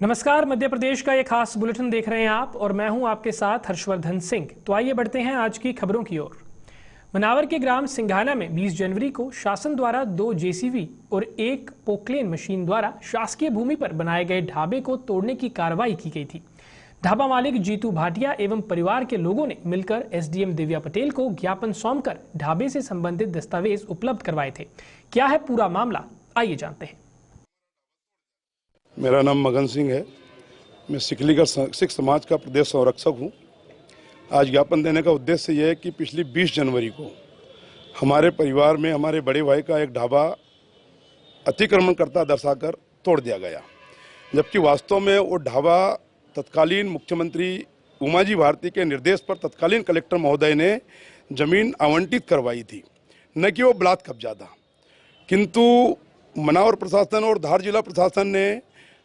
नमस्कार, मध्य प्रदेश का ये खास बुलेटिन देख रहे हैं आप और मैं हूं आपके साथ हर्षवर्धन सिंह। तो आइए बढ़ते हैं आज की खबरों की ओर। मनावर के ग्राम सिंघाना में 20 जनवरी को शासन द्वारा 2 जेसीबी और 1 पोक्लेन मशीन द्वारा शासकीय भूमि पर बनाए गए ढाबे को तोड़ने की कार्रवाई की गई थी। ढाबा मालिक जीतू भाटिया एवं परिवार के लोगों ने मिलकर एसडीएम दिव्या पटेल को ज्ञापन सौंपकर ढाबे से संबंधित दस्तावेज उपलब्ध करवाए थे। क्या है पूरा मामला, आइए जानते हैं। मेरा नाम मगन सिंह है। मैं सिकलीगढ़ सिख समाज का प्रदेश संरक्षक हूँ। आज ज्ञापन देने का उद्देश्य यह है कि पिछली 20 जनवरी को हमारे परिवार में हमारे बड़े भाई का एक ढाबा अतिक्रमणकर्ता दर्शाकर तोड़ दिया गया, जबकि वास्तव में वो ढाबा तत्कालीन मुख्यमंत्री उमाजी भारती के निर्देश पर तत्कालीन कलेक्टर महोदय ने जमीन आवंटित करवाई थी, न कि वो बलात् कब्जा था। किंतु मनावर प्रशासन और धार जिला प्रशासन ने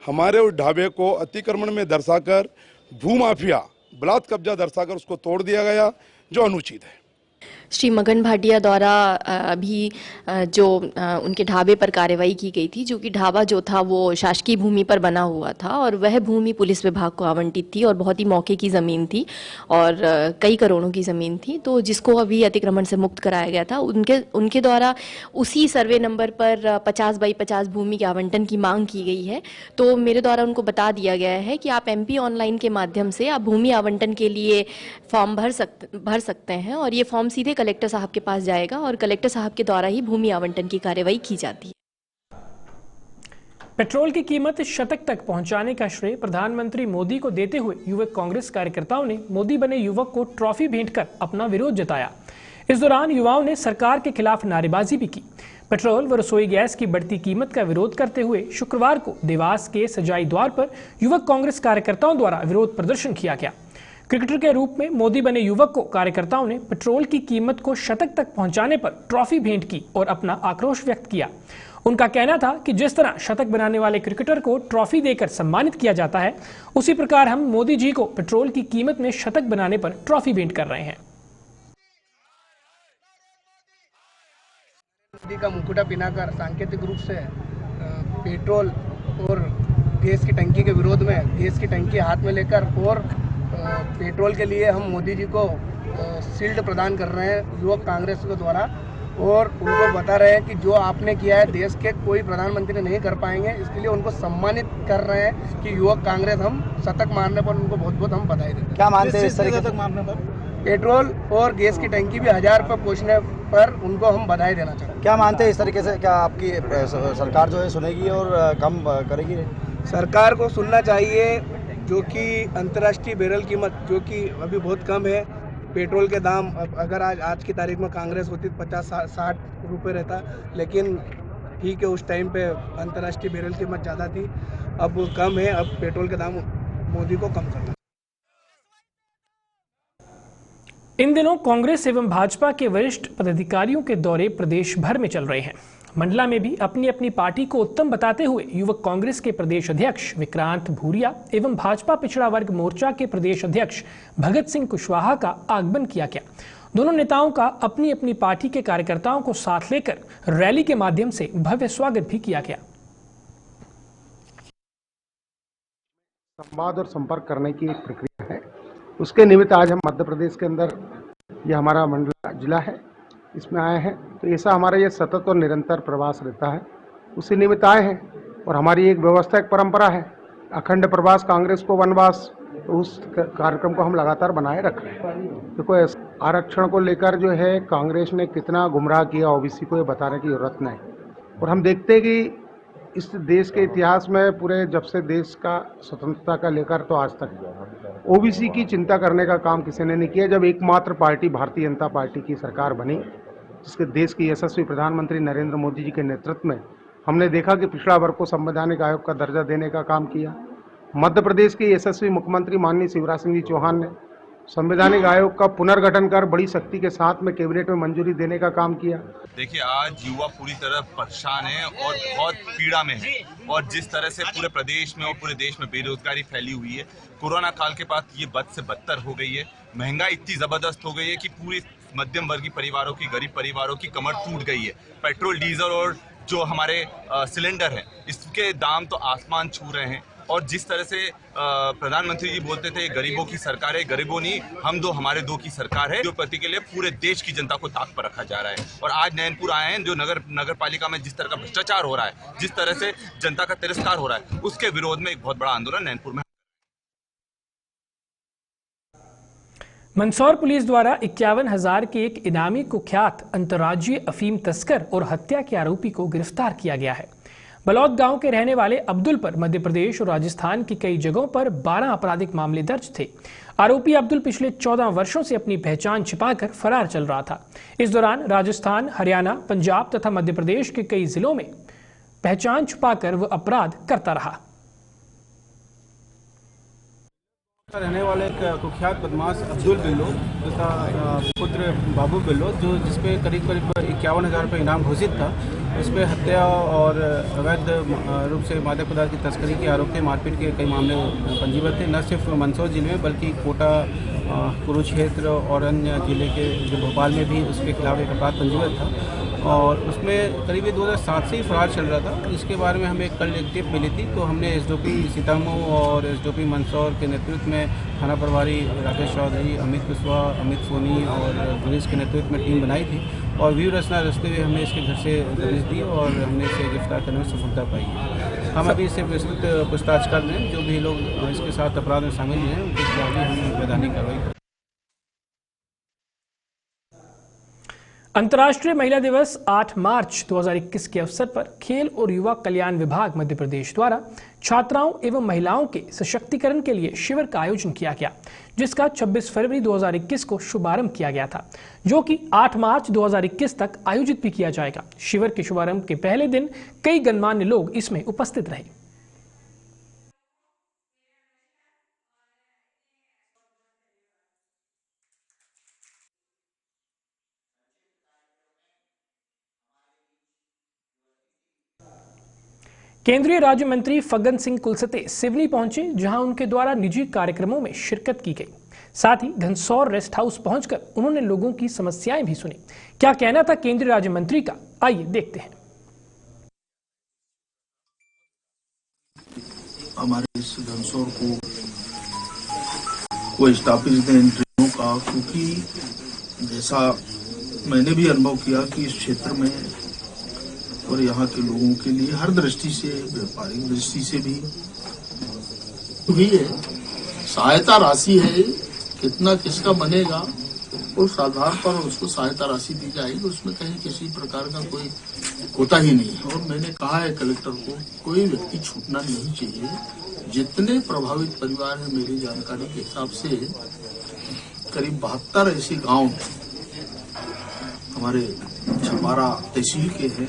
हमारे उस ढाबे को अतिक्रमण में दर्शाकर भूमाफिया बलात् कब्जा दर्शाकर उसको तोड़ दिया गया, जो अनुचित है। श्री मगन भाटिया द्वारा अभी जो उनके ढाबे पर कार्रवाई की गई थी, जो कि ढाबा जो था वो शासकीय भूमि पर बना हुआ था और वह भूमि पुलिस विभाग को आवंटित थी और बहुत ही मौके की ज़मीन थी और कई करोड़ों की ज़मीन थी, तो जिसको अभी अतिक्रमण से मुक्त कराया गया था। उनके द्वारा उसी सर्वे नंबर पर 50 बाई 50 भूमि के आवंटन की मांग की गई है। तो मेरे द्वारा उनको बता दिया गया है कि आप MP ऑनलाइन के माध्यम से आप भूमि आवंटन के लिए फॉर्म भर सकते हैं और ये फॉर्म सीधे कलेक्टर साहब के पास जाएगा और कलेक्टर साहब के द्वारा ही भूमि आवंटन की कार्यवाही की जाती है। पेट्रोल की कीमत शतक तक पहुंचाने का श्रेय प्रधानमंत्री मोदी को देते हुए युवक कांग्रेस कार्यकर्ताओं ने मोदी बने युवक को ट्रॉफी भेंट कर अपना विरोध जताया। इस दौरान युवाओं ने सरकार के खिलाफ नारेबाजी भी की। पेट्रोल व रसोई गैस की बढ़ती कीमत का विरोध करते हुए शुक्रवार को देवास के सजाई द्वार पर युवक कांग्रेस कार्यकर्ताओं द्वारा विरोध प्रदर्शन किया गया। क्रिकेटर के रूप में मोदी बने युवक को कार्यकर्ताओं ने पेट्रोल की कीमत को शतक तक पहुंचाने पर ट्रॉफी भेंट की और अपना आक्रोश व्यक्त किया। उनका कहना था कि जिस तरह शतक बनाने वाले क्रिकेटर को ट्रॉफी देकर सम्मानित किया जाता है, उसी प्रकार हम मोदी जी को पेट्रोल की कीमत में शतक बनाने पर ट्रॉफी भेंट कर रहे हैं। मोदी का मुकुटा पहनाकर सांकेतिक रूप से पेट्रोल और गैस की टंकी के विरोध में गैस की टंकी हाथ में लेकर और पेट्रोल के लिए हम मोदी जी को शील्ड प्रदान कर रहे हैं युवक कांग्रेस के द्वारा, और उनको बता रहे हैं कि जो आपने किया है देश के कोई प्रधानमंत्री नहीं कर पाएंगे। इसके लिए उनको सम्मानित कर रहे हैं कि युवक कांग्रेस हम शतक मारने पर उनको बहुत बहुत हम बधाई देते हैं। क्या मानते हैं इस तरीके से मारने पर? पेट्रोल और गैस की टंकी भी 1000 रुपये पहुँचने पर उनको हम बधाई देना चाहते हैं। क्या मानते हैं इस तरीके से क्या आपकी सरकार जो है सुनेगी और कम करेगी? सरकार को सुनना चाहिए, जो कि अंतर्राष्ट्रीय बैरल कीमत जो कि अभी बहुत कम है। पेट्रोल के दाम अगर आज की तारीख में कांग्रेस होती तो 50-60 रुपये रहता, लेकिन ठीक है उस टाइम पे अंतर्राष्ट्रीय बैरल कीमत ज़्यादा थी, अब वो कम है। अब पेट्रोल के दाम मोदी को कम करना। इन दिनों कांग्रेस एवं भाजपा के वरिष्ठ पदाधिकारियों के दौरे प्रदेश भर में चल रहे हैं। मंडला में भी अपनी अपनी पार्टी को उत्तम बताते हुए युवक कांग्रेस के प्रदेश अध्यक्ष विक्रांत भूरिया एवं भाजपा पिछड़ा वर्ग मोर्चा के प्रदेश अध्यक्ष भगत सिंह कुशवाहा का आगमन किया गया। दोनों नेताओं का अपनी अपनी पार्टी के कार्यकर्ताओं को साथ लेकर रैली के माध्यम से भव्य स्वागत भी किया गया। संवाद और संपर्क करने की एक प्रक्रिया है, उसके निमित्त आज हम मध्य प्रदेश के अंदर, यह हमारा मंडला जिला है, इसमें आए हैं। तो ऐसा हमारा ये सतत और निरंतर प्रवास रहता है, उसी निमित्त आए हैं। और हमारी एक व्यवस्था, एक परंपरा है, अखंड प्रवास कांग्रेस को वनवास, तो उस कार्यक्रम को हम लगातार बनाए रख रहे हैं। देखो, आरक्षण को लेकर जो है कांग्रेस ने कितना गुमराह किया OBC को, ये बताने की जरूरत नहीं। और हम देखते हैं कि इस देश के इतिहास में पूरे जब से देश का स्वतंत्रता का लेकर तो आज तक OBC की चिंता करने का काम किसी ने नहीं किया। जब एकमात्र पार्टी भारतीय जनता पार्टी की सरकार बनी, जिसके देश के यशस्वी प्रधानमंत्री नरेंद्र मोदी जी के नेतृत्व में, हमने देखा कि पिछड़ा वर्ग को संवैधानिक आयोग का दर्जा देने का काम किया। मध्य प्रदेश के यशस्वी मुख्यमंत्री माननीय शिवराज सिंह जी चौहान ने संवैधानिक आयोग का पुनर्गठन कर बड़ी शक्ति के साथ में कैबिनेट में मंजूरी देने का काम किया। देखिए, आज युवा पूरी तरह परेशान है और बहुत पीड़ा में है, और जिस तरह से पूरे प्रदेश में और पूरे देश में बेरोजगारी फैली हुई है, कोरोना काल के बाद ये बद से बदतर हो गई है। महंगाई इतनी जबरदस्त हो गई है कि पूरी मध्यम वर्गीय परिवारों की, गरीब परिवारों की कमर टूट गई है। पेट्रोल, डीजल और जो हमारे सिलेंडर हैं इसके दाम तो आसमान छू रहे हैं। और जिस तरह से प्रधानमंत्री जी बोलते थे गरीबों की सरकार है, गरीबों नहीं हम दो हमारे दो की सरकार है, जो प्रति के लिए पूरे देश की जनता को ताक पर रखा जा रहा है। और आज नैनपुर आए हैं, जो नगर पालिका में जिस तरह का भ्रष्टाचार हो रहा है, जिस तरह से जनता का तिरस्कार हो रहा है, उसके विरोध में एक बहुत बड़ा आंदोलन नैनपुर में। मंदसौर पुलिस द्वारा 51,000 के एक इनामी कुख्यात अंतर्राज्यीय अफीम तस्कर और हत्या के आरोपी को गिरफ्तार किया गया है। बलौद गांव के रहने वाले अब्दुल पर मध्य प्रदेश और राजस्थान की कई जगहों पर 12 आपराधिक मामले दर्ज थे। आरोपी अब्दुल पिछले 14 वर्षों से अपनी पहचान छिपाकर फरार चल रहा था। इस दौरान राजस्थान, हरियाणा, पंजाब तथा मध्य प्रदेश के कई जिलों में पहचान छुपाकर वह अपराध करता रहा। रहने वाले एक कुख्यात बदमाश अब्दुल बिल्लो तथा पुत्र बाबू बिल्लो जिसपे करीब 51,000 रुपये इनाम घोषित था, उस पर हत्या और अवैध रूप से मादक पदार्थ की तस्करी के आरोप थे। मारपीट के कई मामले पंजीबद्ध थे, न सिर्फ मंदसौर जिले में बल्कि कोटा, कुरुक्षेत्र और अन्य जिले के जो भोपाल में भी उसके खिलाफ एक अपराध पंजीबद्ध था। और उसमें करीब 2007 से ही फरार चल रहा था। इसके बारे में हमें कल एक टिप मिली थी, तो हमने एसडीओपी सीतामऊ और एसडीओपी मंदसौर के नेतृत्व में थाना प्रभारी राकेश चौधरी, अमित कुशवाहा, अमित सोनी और पुलिस के नेतृत्व में टीम बनाई थी और व्यू रचना रचते हुए हमने इसके घर से दबिश दी और हमने इसे गिरफ्तार करने में सफलता पाई है। हम अभी इसे विस्तृत पूछताछ कर रहे हैं। जो भी लोग इसके साथ अपराध में शामिल हैं उनके खिलाफ भी हम वैधानिक कार्रवाई। अंतर्राष्ट्रीय महिला दिवस 8 मार्च 2021 के अवसर पर खेल और युवा कल्याण विभाग मध्य प्रदेश द्वारा छात्राओं एवं महिलाओं के सशक्तिकरण के लिए शिविर का आयोजन किया गया, जिसका 26 फरवरी 2021 को शुभारंभ किया गया था, जो कि 8 मार्च 2021 तक आयोजित भी किया जाएगा। शिविर के शुभारंभ के पहले दिन कई गणमान्य लोग इसमें उपस्थित रहे। केंद्रीय राज्य मंत्री फग्गन सिंह कुलस्ते सिवनी पहुंचे, जहां उनके द्वारा निजी कार्यक्रमों में शिरकत की गई। साथ ही घनसौर रेस्ट हाउस पहुंचकर उन्होंने लोगों की समस्याएं भी सुनी। क्या कहना था केंद्रीय राज्य मंत्री का, आइए देखते हैं। हमारे इस घनसौर को स्टॉपेज दें इन ट्रेनों का, क्योंकि जैसा मैंने भी अनुभव किया कि इस क्षेत्र में और यहाँ के लोगों के लिए हर दृष्टि से, व्यापारिक दृष्टि से भी है, सहायता राशि है, कितना किसका बनेगा उस आधार पर उसको सहायता राशि दी जाएगी। उसमें कहीं किसी प्रकार का कोई कोताही नहीं है। और मैंने कहा है कलेक्टर को, कोई व्यक्ति छूटना नहीं चाहिए। जितने प्रभावित परिवार हैं मेरी जानकारी के हिसाब से करीब 72 ऐसे गांव हमारे छपारा तहसील के हैं,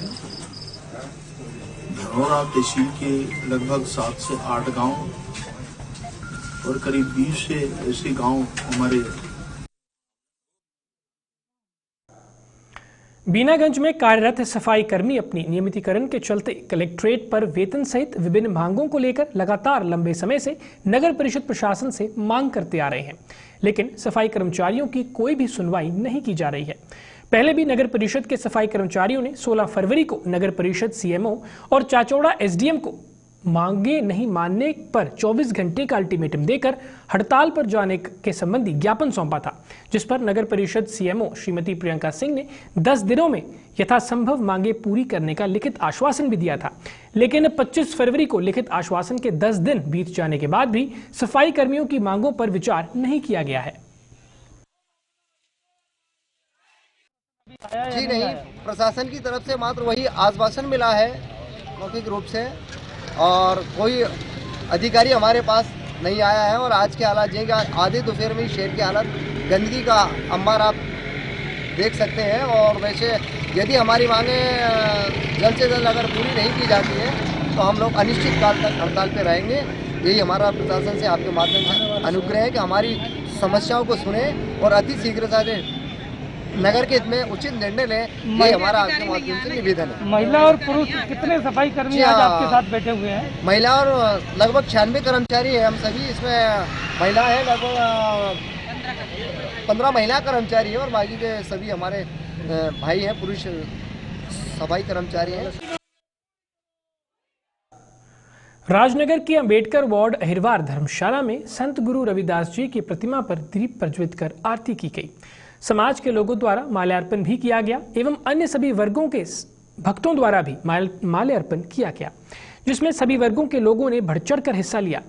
धनौरा तहसील के लगभग 7 से 8 गांव और करीब 20 से ऐसे गांव हमारे। बीनागंज में कार्यरत सफाई कर्मी अपनी नियमितीकरण के चलते कलेक्ट्रेट पर वेतन सहित विभिन्न मांगों को लेकर लगातार लंबे समय से नगर परिषद प्रशासन से मांग करते आ रहे हैं, लेकिन सफाई कर्मचारियों की कोई भी सुनवाई नहीं की जा रही है। पहले भी नगर परिषद के सफाई कर्मचारियों ने 16 फरवरी को नगर परिषद सीएमओ और चाचौड़ा एसडीएम को मांगे नहीं मानने पर 24 घंटे का अल्टीमेटम देकर हड़ताल पर जाने के संबंधी ज्ञापन सौंपा था, जिस पर नगर परिषद सीएमओ श्रीमती प्रियंका सिंह ने 10 दिनों में यथासंभव मांगे पूरी करने का लिखित आश्वासन भी दिया था। लेकिन 25 फरवरी को लिखित आश्वासन के 10 दिन बीत जाने के बाद भी सफाई कर्मियों की मांगों पर विचार नहीं किया गया है। जी नहीं, प्रशासन की तरफ से मात्र वही आश्वासन मिला है मौखिक रूप से, और कोई अधिकारी हमारे पास नहीं आया है। और आज के हालात ये आधे दोपहर में शहर की हालत, गंदगी का अंबार आप देख सकते हैं। और वैसे यदि हमारी मांगें जल्द से जल्द अगर पूरी नहीं की जाती है तो हम लोग अनिश्चित काल तक हड़ताल पे रहेंगे। यही हमारा प्रशासन से आपके माध्यम से अनुग्रह है कि हमारी समस्याओं को सुने और अति शीघ्रता से नगर के हित में उचित निर्णय लें। ये हमारा आपके माध्यम से निवेदन है। महिला और पुरुष कितने सफाई कर्मी आज आपके साथ बैठे हुए हैं? महिला और लगभग 96 कर्मचारी है हम सभी। इसमें महिला है लगभग 15 महिला कर्मचारी है और बाकी के सभी हमारे भाई हैं, पुरुष सफाई कर्मचारी हैं। राजनगर की अंबेडकर वार्ड अहिरवार धर्मशाला में संत गुरु रविदास जी की प्रतिमा पर दीप प्रज्वलित कर आरती की गई। समाज के लोगों द्वारा माल्यार्पण भी किया गया एवं अन्य सभी वर्गों के भक्तों द्वारा भी माल्यार्पण किया गया, जिसमें सभी वर्गों के लोगों ने बढ़ चढ़कर हिस्सा लिया।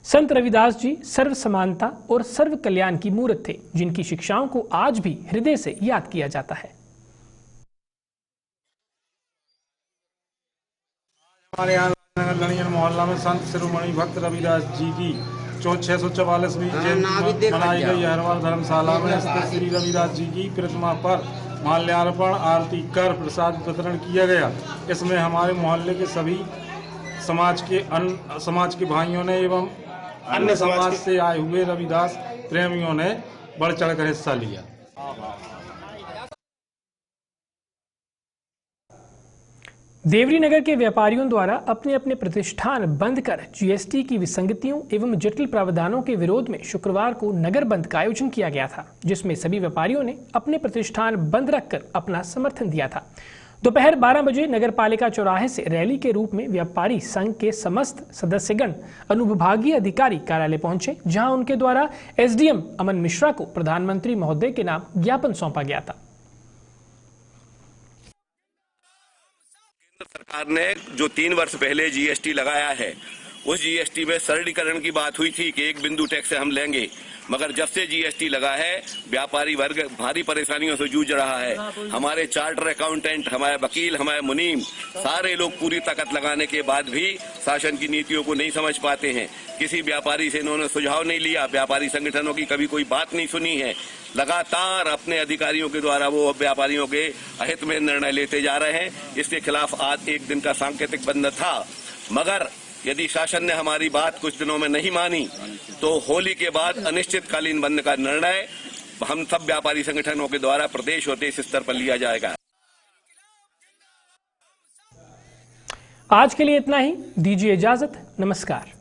संत रविदास जी सर्व समानता और सर्व कल्याण की मूर्त थे, जिनकी शिक्षाओं को आज भी हृदय से याद किया जाता है। हमारे यहाँ लड़ियन मोहल्ला में संत शिरोमणि भक्त रविदास जी की 644वीं जयंती मनाई गई। अहिरवार धर्मशाला में स्थित श्री रविदास जी की प्रतिमा पर माल्यार्पण, आरती कर प्रसाद वितरण किया गया। इसमें हमारे मोहल्ले के सभी समाज के भाइयों ने एवं अन्य समाज से आए हुए रविदास प्रेमियों ने बढ़ चढ़कर हिस्सा लिया। देवरी नगर के व्यापारियों द्वारा अपने अपने प्रतिष्ठान बंद कर जीएसटी की विसंगतियों एवं जटिल प्रावधानों के विरोध में शुक्रवार को नगर बंद का आयोजन किया गया था, जिसमें सभी व्यापारियों ने अपने प्रतिष्ठान बंद रखकर अपना समर्थन दिया था। दोपहर 12 बजे नगर पालिका चौराहे से रैली के रूप में व्यापारी संघ के समस्त सदस्यगण अनुविभागीय अधिकारी कार्यालय पहुंचे, जहां उनके द्वारा एसडीएम अमन मिश्रा को प्रधानमंत्री महोदय के नाम ज्ञापन सौंपा गया था। सरकार ने जो 3 वर्ष पहले जीएसटी लगाया है, उस जीएसटी में सरलीकरण की बात हुई थी कि 1 बिंदु टैक्स से हम लेंगे, मगर जब से जीएसटी लगा है व्यापारी वर्ग भारी परेशानियों से जूझ रहा है। हमारे चार्टर अकाउंटेंट, हमारे वकील, हमारे मुनीम, सारे लोग पूरी ताकत लगाने के बाद भी शासन की नीतियों को नहीं समझ पाते हैं। किसी व्यापारी से इन्होंने सुझाव नहीं लिया, व्यापारी संगठनों की कभी कोई बात नहीं सुनी है। लगातार अपने अधिकारियों के द्वारा वो व्यापारियों के अहित में निर्णय लेते जा रहे हैं। इसके खिलाफ आज 1 दिन का सांकेतिक बंद था, मगर यदि शासन ने हमारी बात कुछ दिनों में नहीं मानी तो होली के बाद अनिश्चितकालीन बंद का निर्णय हम सब व्यापारी संगठनों के द्वारा प्रदेश और देश स्तर पर लिया जाएगा। आज के लिए इतना ही, दीजिए इजाजत, नमस्कार।